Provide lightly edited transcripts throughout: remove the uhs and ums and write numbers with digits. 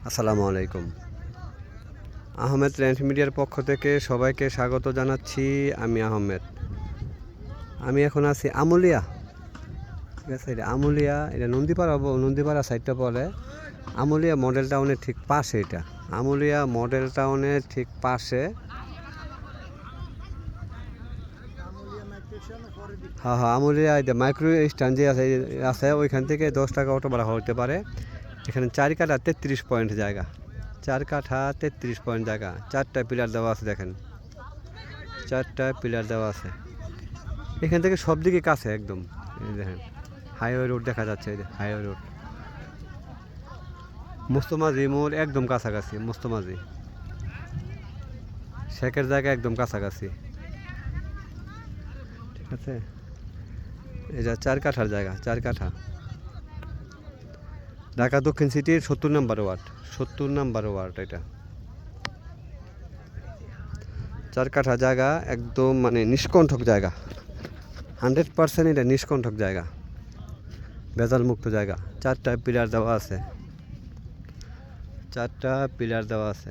আসসালামু আলাইকুম। আহমেদ ল্যান্ড মিডিয়ার পক্ষ থেকে সবাইকে স্বাগত জানাচ্ছি। আমি আহমেদ। আমি এখন আছি আমুলিয়া, ঠিক আছে? এটা আমুলিয়া, এটা নন্দীপাড়া সাইডটা পড়ে। আমুলিয়া মডেল টাউনের ঠিক পাশে এটা। আমুলিয়া মডেল টাউনের ঠিক পাশে। হ্যাঁ, আমুলিয়া এটা মাইক্রো স্ট্যান্ড যে আছে ওইখান থেকে 10 টাকা অটো ভাড়া হতে পারে। এখানে 4 কাঠা 33 পয়েন্ট জায়গা, 4 কাঠা 33 পয়েন্ট জায়গা। 4টা পিলার দেওয়া আছে, দেখেন 4টা পিলার দেওয়া আছে। এখান থেকে সব দিকে কাছে একদম। এই দেখেন হাইওয়ে রোড দেখা যাচ্ছে, এই যে হাইওয়ে রোড। মুস্তমাজি মোড় একদম কাছাকাছি, মুস্তমাজি শেখের জায়গা একদম কাছাকাছি, ঠিক আছে? এটা 4 কাঠার জায়গা, 4 কাঠা। ঢাকা দক্ষিণ সিটির 70 নম্বর ওয়ার্ড, 70 নম্বর ওয়ার্ড এটা। 4 কাঠা জায়গা, একদম মানে নিষ্কণ্ঠক জায়গা, 100% এটা নিষ্কণ্ঠক জায়গা, ভেজাল মুক্ত জায়গা। 4টা পিলার দেওয়া আছে, 4টা পিলার দেওয়া আছে।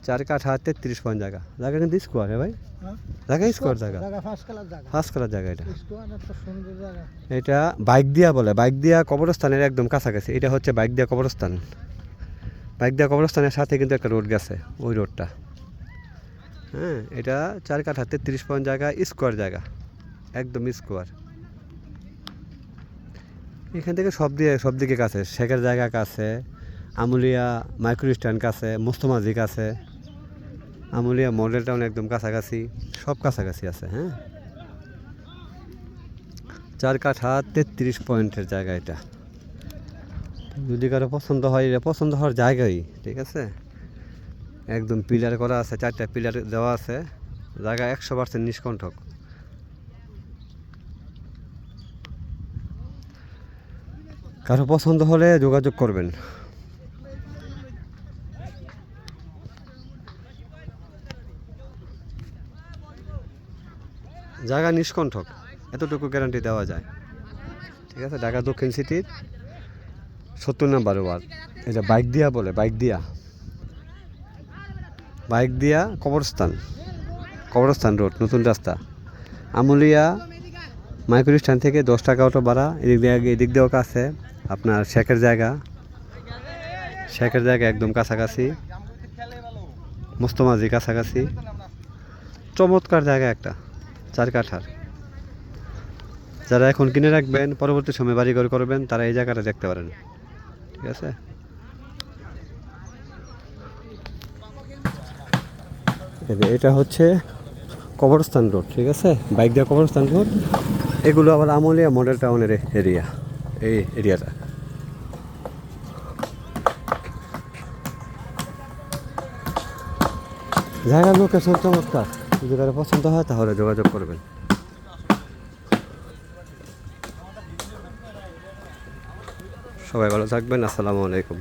4 কাঠা 33 পয়েন্ট জায়গা। জায়গা কিন্তু স্কোয়ার, হ্যাঁ ভাই, জায়গা স্কোয়ার জায়গা, ফার্স্ট ক্লাস জায়গা এটা। এটা বাইক দিয়া বলে, বাইক দিয়া কবরস্থানের একদম কাছাকাছি। এটা হচ্ছে বাইক দিয়া কবরস্থান। বাইক দিয়া কবরস্থানের সাথে কিন্তু একটা রোড গেছে, ওই রোডটা। হ্যাঁ, এটা 4 কাঠা 33 পয়েন্ট জায়গা, স্কোয়ার জায়গা, একদম স্কোয়ার। এখান থেকে সব দিকে কাছে, শেখের জায়গা কাছে, আমুলিয়া মাইক্রো স্ট্যান্ড কাছে, মুস্তমাজি কাছে, আমুলিয়া মডেল টাউন একদম কাছাকাছি, সব কাছাকাছি আছে। হ্যাঁ, 4 কাঠা 33 পয়েন্টের জায়গা এটা। যদি কারো পছন্দ হয়, এটা পছন্দ হওয়ার জায়গাই, ঠিক আছে? একদম পিলার করা আছে, 4টা পিলার দেওয়া আছে, জায়গা 100% নিষ্কণ্ঠক। কারো পছন্দ হলে যোগাযোগ করবেন। জায়গা নিষ্কণ্ঠক, এতটুকু গ্যারান্টি দেওয়া যায়, ঠিক আছে? ঢাকা দক্ষিণ সিটির 70 নম্বর ওয়ার্ড। এটা বাইক দিয়া বলে, বাইক দিয়া কবরস্থান রোড, নতুন রাস্তা। আমুলিয়া মাইক্রো স্ট্যান্ড থেকে 10 টাকা অটো ভাড়া। এদিক দিয়েও কাছে আপনার শেখের জায়গা একদম কাছাকাছি, মুস্তমাজি কাছাকাছি। চমৎকার জায়গা একটা, 4 কাঠার। যারা এখন কিনে রাখবেন, পরবর্তী সময় বাড়িঘর করবেন, তারা এই জায়গাটা দেখতে পারেন, ঠিক আছে? এটা হচ্ছে কবরস্থান রোড, ঠিক আছে? বাইক দিয়ে কবরস্থান রোড। এগুলো আবার আমুলিয়া মডেল টাউনের এরিয়া, এই এরিয়াটা। জায়গার লোকেশন চমৎকার। যদি কারো পছন্দ হয় তাহলে যোগাযোগ করবেন। সবাই ভালো থাকবেন। আসসালামু আলাইকুম।